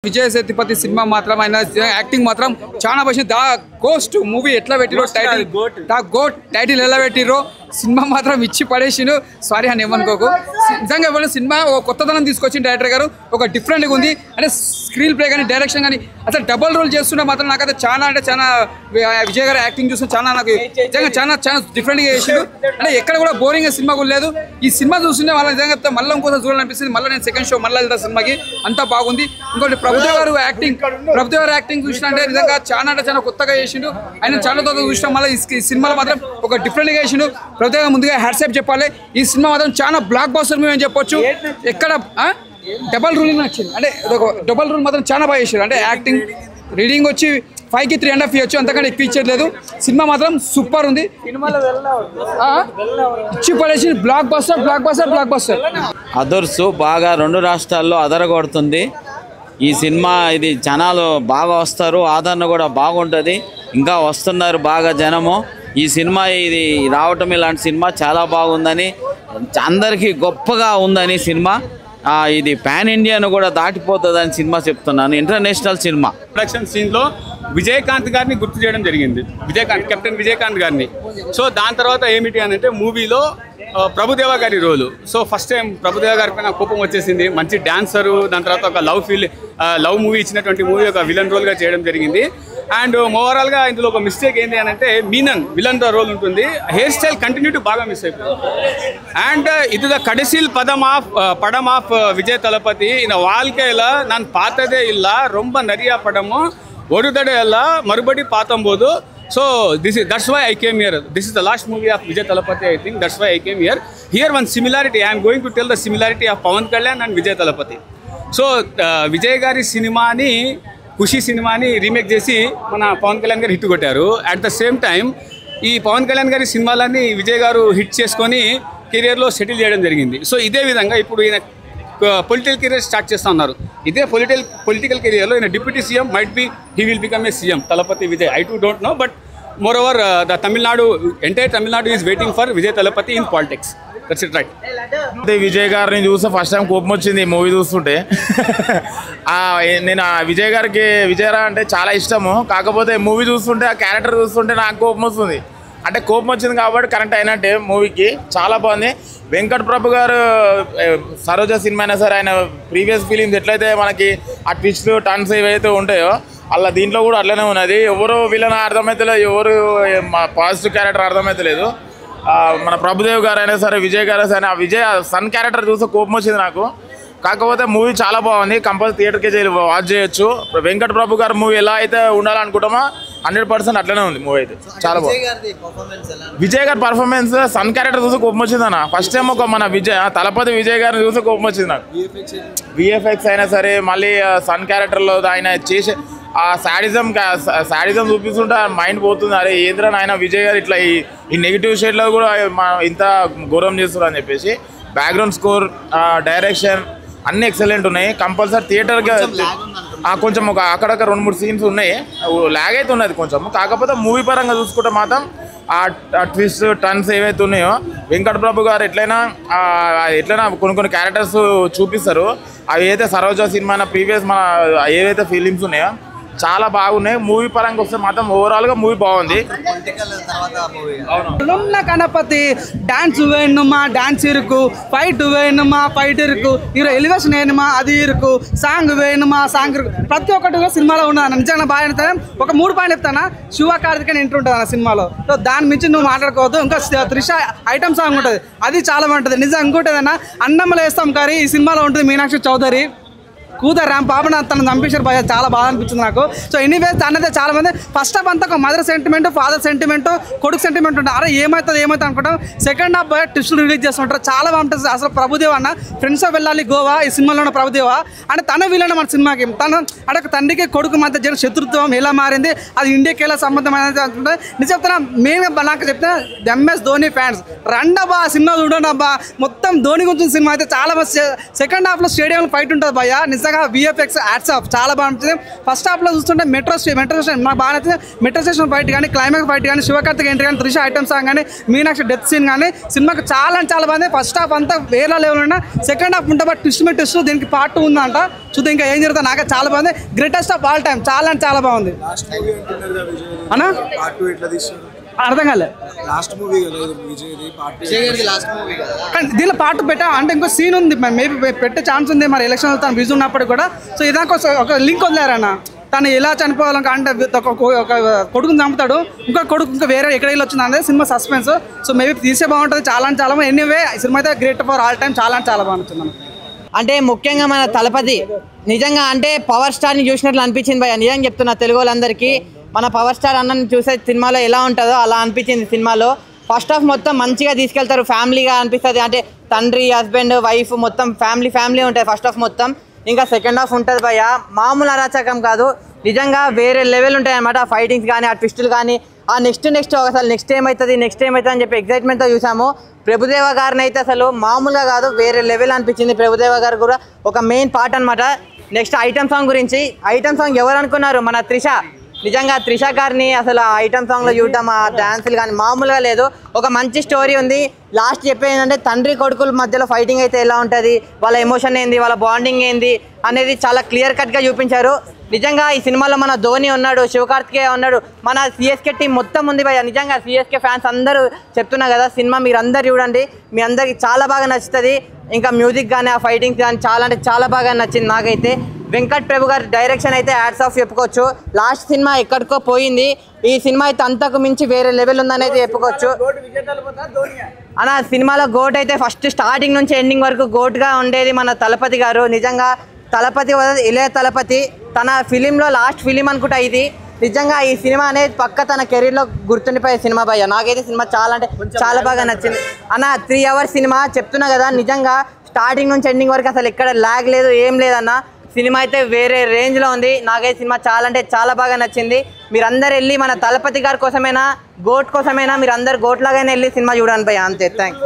Vijay Sethupathi cinema మాత్రం ఆయన acting మాత్రం చాలా బాగా దా గోస్ట్ మూవీ ఎట్లా పెట్టిరో టైటిల్ దా గోట్ టైటిల్ ఎలా పెట్టిరో సినిమా మాత్రం ఇచ్చి పడేసిండు. సారీ అని ఏమనుకోకు, నిజంగా ఇవాళ సినిమా ఒక కొత్తదనం తీసుకొచ్చిన డైరెక్టర్ గారు ఒక డిఫరెంట్గా ఉంది. అంటే స్క్రీన్ ప్లే కానీ డైరెక్షన్ కానీ అసలు డబల్ రోల్ చేస్తుంటే మాత్రం నాకైతే చాలా అంటే చాలా విజయ్ గారు యాక్టింగ్ చూస్తే చాలా నాకు నిజంగా చాలా చాలా డిఫరెంట్గా చేసిండు. అంటే ఎక్కడ కూడా బోరింగ్ సినిమా కూడా లేదు. ఈ సినిమా చూస్తుంటే వాళ్ళ నిజంగా మళ్ళీ ఇంకోసారి చూడాలనిపిస్తుంది. మళ్ళీ నేను సెకండ్ షో మళ్ళీ వెళ్తాను సినిమాకి, అంతా బాగుంది. ఇంకోటి ప్రభుదేవ్ గారు యాక్టింగ్ చూసినా అంటే నిజంగా చాలా అంటే చాలా కొత్తగా చేసిండు. ఆయన చాలా తొందరగా చూసినా మళ్ళీ ఈ సినిమాలో మాత్రం ఒక డిఫరెంట్గా చేసిండు. ప్రభుదేవ్ గారు ముందుగా హ్యాట్సాప్ చెప్పాలి. ఈ సినిమా మాత్రం చాలా బ్లాక్ బాస్టర్ మూవీ అని చెప్పొచ్చు. ఎక్కడ డబల్ రూల్ నచ్చింది, అంటే డబల్ రూల్ మాత్రం చాలా బాగా చేశారు. అంటే యాక్టింగ్ రీడింగ్ వచ్చి 5కి 3.5 ఇవ్వచ్చు, అంతకంటే ఎక్కువ ఇచ్చేయలేదు. సినిమా మాత్రం సూపర్ ఉంది. ఇచ్చి పడేసి బ్లాక్ బస్టర్ అదర్స్ బాగా 2 రాష్ట్రాల్లో అదరగొడుతుంది ఈ సినిమా. ఇది జనాలు బాగా వస్తారు, ఆదరణ కూడా బాగుంటుంది. ఇంకా వస్తున్నారు బాగా జనము. ఈ సినిమా ఇది రావటం ఇలాంటి సినిమా చాలా బాగుందని, అందరికీ గొప్పగా ఉందని సినిమా. ఇది పాన్ ఇండియాను కూడా దాటిపోతుందని సినిమా చెప్తున్నాను. International cinema. ప్రొడక్షన్ సీన్లో విజయకాంత్ గారిని గుర్తు చేయడం జరిగింది, కెప్టెన్ విజయకాంత్ గారిని. సో దాని తర్వాత ఏమిటి అని అంటే మూవీలో ప్రభుదేవ గారి రోలు. సో ఫస్ట్ టైం ప్రభుదేవ గారి పైన కోపం వచ్చేసింది. మంచి డాన్సరు, దాని తర్వాత ఒక లవ్ మూవీ ఇచ్చినటువంటి మూవీ ఒక విలన్ రోల్గా చేయడం జరిగింది. అండ్ ఓవరాల్గా ఇందులో ఒక మిస్టేక్ ఏంటి అని అంటే మీనన్ విలన్ రోల్ ఉంటుంది. హెయిర్ స్టైల్ కంటిన్యూటీ బాగా మిస్ అయిపోయింది. అండ్ ఇది ద கடைசியில் படம் ஆஃப் விஜய் தளபதி இந்த வாழ்க்கையில் நான் பார்த்ததே இல்லை. ரொம்ப நிறையா படமும் ஒரு தடவை எல்லாம் மறுபடி பார்த்தம்போது so that's why I came here. This is the last movie of Vijay Thalapathy, I think. That's why I came here. Here one similarity, I am going to tell the similarity of Pawan Kalyan and Vijay Thalapathy. So Vijay గారి సినిమాని ఖుషి సినిమాని remake చేసి మన పవన్ కళ్యాణ్ గారు hit కొట్టారు. At the same time ఈ పవన్ కళ్యాణ్ గారి సినిమాలన్నీ విజయ్ గారు హిట్ చేసుకొని కెరియర్లో సెటిల్ చేయడం జరిగింది. సో ఇదే విధంగా ఇప్పుడు ఈయన పొలిటికల్ కెరియర్ స్టార్ట్ చేస్తూ ఉన్నారు. ఇదే పొలిటికల్ కెరియర్లో ఈయన deputy CM might be he will become a CM Thalapathy Vijay. I too don't know, but moreover the entire Tamil Nadu is waiting for Vijay Thalapathy in politics. That's it, right. Vijay గారిని చూస్తే ఫస్ట్ టైం కోపం వచ్చింది ఈ మూవీ చూస్తుంటే. నేను విజయ్ గారికి విజయరా అంటే చాలా ఇష్టము. కాకపోతే మూవీ చూస్తుంటే ఆ క్యారెక్టర్ చూస్తుంటే నాకు కోపం వస్తుంది. అంటే కోపం వచ్చింది కాబట్టి కరెక్ట్ అయినట్టే మూవీకి. చాలా బాగుంది. వెంకట్ ప్రభు గారు సరోజ సినిమా అయినా సరే, ఆయన ప్రీవియస్ ఫిలిమ్స్ ఎట్లయితే మనకి ఆ ట్విస్ట్ టర్న్స్ ఏవైతే ఉంటాయో అలా దీంట్లో కూడా అట్లనే ఉన్నది. ఎవరు విలన్ అర్థమవుతలేదు, ఎవరు పాజిటివ్ క్యారెక్టర్ అర్థమవుతలేదు. మన ప్రభుదేవ్ గారు అయినా సరే, విజయ్ గారు అయినా సరే, ఆ విజయ్ సన్ క్యారెక్టర్ చూస్తే కోపం వచ్చింది నాకు. కాకపోతే మూవీ చాలా బాగుంది. కంపల్సరీ థియేటర్కి వాచ్ చేయొచ్చు. వెంకట్ ప్రభు గారు మూవీ ఎలా అయితే ఉండాలనుకుంటామో 100% అట్లనే ఉంది మూవీ అయితే. చాలా బాగుంది. విజయ్ గారి పర్ఫార్మెన్స్ సన్ క్యారెక్టర్ చూసి కోపం వచ్చింది అన్న. ఫస్ట్ టైం ఒక మన తలపతి విజయ్ గారిని చూసి కోపం వచ్చింది నాకు. విఎఫ్ఎక్స్ అయినా సరే, మళ్ళీ సన్ క్యారెక్టర్లో ఆయన చేసే ఆ శాడిజం చూపిస్తుంటే మైండ్ పోతుంది. అరే ఏంద్రా ఆయన విజయ్ గారు ఇట్లా ఈ నెగిటివ్ షేడ్లో కూడా ఇంత ఘోరం చేస్తున్నారు అని చెప్పేసి. బ్యాక్గ్రౌండ్ స్కోర్, డైరెక్షన్ అన్నీ ఎక్సలెంట్ ఉన్నాయి. కంపల్సరీ థియేటర్గా కొంచెం ఒక అక్కడక్కడ 2-3 సీన్స్ ఉన్నాయి, లాగ్ అయితే ఉన్నది కొంచెం. కాకపోతే మూవీ పరంగా చూసుకుంటే మాత్రం ఆ ట్విస్ట్ టర్న్స్ ఏవైతే ఉన్నాయో వెంకట్ ప్రభు గారు ఎట్లయినా కొన్ని క్యారెక్టర్స్ చూపిస్తారు. అవి అయితే సరోజ సినిమా ప్రీవియస్ మన ఏవైతే ఫిలిమ్స్ ఉన్నాయో చాలా బాగున్నాయి. మూవీ పరంగా వస్తే మాత్రం ఓవరాల్గా మూవీ బాగుంది. గణపతి డాన్స్ వేணுమా, డాన్స్ ఇరుకు, ఫైట్ వేணுమా, ఫైట్ ఇరుకు, హీరో ఎలివేషన్ వేணுమా, అది ఇరుకు, సాంగ్ వేணுమా, సాంగ్ ఇరుకు, ప్రతి ఒక్కటి సినిమాలో ఉన్నది. నిజంగా బాగా చెప్తాను. ఒక 3 పాయింట్లు చెప్తానా. శివ కార్తికేయన్ ఎంట్రీ ఉంటుంది అన్న సినిమాలో. సో దాని మించి నువ్వు మాట్లాడుకోవద్దు. ఇంకా త్రిష ఐటమ్ సాంగ్ ఉంటుంది, అది చాలా బాగుంటుంది. నిజంగా ఇంకోటి ఏదన్నా అన్నమ్మలో వేస్తాం కానీ ఈ సినిమాలో ఉంటుంది మీనాక్షి చౌదరి కూతురు రామ్ పాపను తను చంపేశారు భయ. చాలా బాగా అనిపించింది నాకు. సో ఎనీవేస్ అన్నదే చాలా మంది ఫస్ట్ హాఫ్ అంతా ఒక మదర్ సెంటిమెంట్, ఫాదర్ సెంటిమెంట్, కొడుకు సెంటిమెంట్ ఉంటుంది. అరే ఏమవుతుంది అనుకుంటాం. సెకండ్ హాఫ్ ట్విస్టులు రిలీజ్ చేస్తుంటారు. చాలా బాగుంటుంది. అసలు ప్రభుదేవ అన్న ఫ్రెండ్స్ వెళ్ళాలి గోవా ఈ సినిమాలో ఉన్న ప్రభుదేవ అంటే తన విలన్ మన సినిమాకి. తను అంటే తండ్రికి కొడుకు మధ్య జరిగిన శత్రుత్వం ఎలా మారింది, అది ఇండియాకి ఎలా సంబంధం అనేది అనుకుంటే నిజం చెప్తున్నా. మెయిన్గా నాకు చెప్తే ఎంఎస్ ధోని ఫ్యాన్స్ రండబ్బా సినిమా చూడండి అబ్బా. మొత్తం ధోని గురించి సినిమా అయితే చాలా సెకండ్ హాఫ్లో స్టేడియంలో ఫైట్ ఉంటుంది భయ. నిజంగా నిజంగా VFX యాడ్స్ ఆఫ్ చాలా బాగా నచ్చింది. ఫస్ట్ హాఫ్లో చూస్తుంటే మెట్రో స్టేషన్ నాకు బాగా నచ్చింది. మెట్రో స్టేషన్ ఫైట్ కానీ, క్లైమాక్స్ ఫైట్ కానీ, శివకార్తిక్ ఎంట్రీ కానీ, త్రిష ఐటమ్ సాంగ్ కానీ, మీనాక్షి డెత్ సీన్ కానీ సినిమాకి చాలా బాగుంది. ఫస్ట్ హాఫ్ అంతా వేరే లెవెల్ ఉన్నా, సెకండ్ హాఫ్ ఉంటే బట్ ట్విస్ట్ మీద ట్విస్ట్, దీనికి పార్ట్ 2 ఉందంట. చూద్దాం ఇంకా ఏం జరుగుతుంది. నాకే చాలా బాగుంది. Greatest of all time. చాలా బాగుంది అన్నా. అర్థం కాలేదు. కానీ దీనిలో పార్ట్ పెట్టా అంటే ఇంకో సీన్ ఉంది, మేబీ పెట్టే ఛాన్స్ ఉంది. మరి ఎలక్షన్ తను బిజీ ఉన్నప్పుడు కూడా. సో ఇదానికి ఒక లింక్ వదిలేరన్న. తను ఎలా చనిపోవాలంటే అంటే ఒక కొడుకుని చంపుతాడు, ఇంకో కొడుకు ఇంకా వేరే ఎక్కడ వచ్చింది అనేది సినిమా సస్పెన్స్. సో మేబీ తీసే బాగుంటుంది. చాలా బాగుంది. ఎనీవే సినిమా అయితే గ్రేట్ ఫర్ ఆల్ టైమ్. చాలా బాగుంటుంది. అంటే ముఖ్యంగా మన తలపతి నిజంగా అంటే పవర్ స్టార్ని చూసినట్లు అనిపించింది భయ్య. నిజంగా చెప్తున్నా తెలుగు వాళ్ళందరికీ, మన పవర్ స్టార్ అన్నని చూసే సినిమాలో ఎలా ఉంటుందో అలా అనిపించింది సినిమాలో. ఫస్ట్ హాఫ్ మొత్తం మంచిగా తీసుకెళ్తారు, ఫ్యామిలీగా అనిపిస్తుంది. అంటే తండ్రి, హస్బెండ్, వైఫ్ మొత్తం ఫ్యామిలీ ఉంటుంది ఫస్ట్ హాఫ్ మొత్తం. ఇంకా సెకండ్ హాఫ్ ఉంటుంది భయ్య, మామూలు అరాచకం కాదు, నిజంగా వేరే లెవెల్ ఉంటాయి అన్నమాట. ఫైటింగ్స్ కానీ, ఆ ట్విస్టులు కానీ, ఆ నెక్స్ట్ అసలు నెక్స్ట్ ఏమవుతుంది అని చెప్పి ఎక్సైట్మెంట్తో చూసాము. ప్రభుదేవ గారిని అయితే అసలు మామూలుగా కాదు, వేరే లెవెల్ అనిపించింది. ప్రభుదేవ గారు కూడా ఒక మెయిన్ పార్ట్ అనమాట. నెక్స్ట్ ఐటమ్ సాంగ్ గురించి. ఐటమ్ సాంగ్ ఎవరు అనుకున్నారు? మన త్రిష. నిజంగా త్రిష గారిని అసలు ఆ ఐటమ్ సాంగ్లో చూడటం, ఆ డ్యాన్సులు కానీ మామూలుగా లేదు. ఒక మంచి స్టోరీ ఉంది. లాస్ట్ చెప్పేది ఏంటంటే తండ్రి కొడుకుల మధ్యలో ఫైటింగ్ అయితే ఎలా ఉంటుంది, వాళ్ళ ఎమోషన్ ఏంది, వాళ్ళ బాండింగ్ ఏంది అనేది చాలా క్లియర్ కట్గా చూపించారు. నిజంగా ఈ సినిమాలో మన ధోని ఉన్నాడు, శివకార్తికేయ ఉన్నాడు, మన CSK టీం మొత్తం ఉంది భయ్య. నిజంగా CSK ఫ్యాన్స్ అందరూ చెప్తున్నా కదా, సినిమా మీరు అందరు చూడండి, మీ అందరికి చాలా బాగా నచ్చుతుంది. ఇంకా మ్యూజిక్ కానీ, ఆ ఫైటింగ్స్ కానీ చాలా బాగా నచ్చింది నాకైతే. వెంకట్ ప్రభు గారి డైరెక్షన్ అయితే హ్యాట్స్ ఆఫ్ చెప్పుకోవచ్చు. లాస్ట్ సినిమా ఎక్కడికో పోయింది, ఈ సినిమా అయితే అంతకు మించి వేరే లెవెల్ ఉందని అయితే చెప్పుకోవచ్చు. అన్న సినిమాలో గోట్ అయితే ఫస్ట్ స్టార్టింగ్ నుంచి ఎండింగ్ వరకు గోట్గా ఉండేది మన తలపతి గారు. నిజంగా తలపతి ఇళయ తలపతి తన ఫిలింలో లాస్ట్ ఫిలిం అనుకుంటా ఇది. నిజంగా ఈ సినిమా అనేది పక్క తన కెరీర్లో గుర్తుండిపోయే సినిమా భయ్య. నాకైతే సినిమా చాలా బాగా నచ్చింది అన్న. 3 hours సినిమా చెప్తున్నా కదా, నిజంగా స్టార్టింగ్ నుంచి ఎండింగ్ వరకు అసలు ఎక్కడ లాగ్ లేదు, ఏం లేదన్న. సినిమా అయితే వేరే రేంజ్లో ఉంది. నాకైతే సినిమా చాలా బాగా నచ్చింది. మీరందరూ వెళ్ళి మన తలపతి గారి కోసమైనా, గోట్ కోసమైనా, మీరు అందరు గోట్ లాగానే వెళ్ళి సినిమా చూడండి భయ్య. అంతే, థ్యాంక్స్.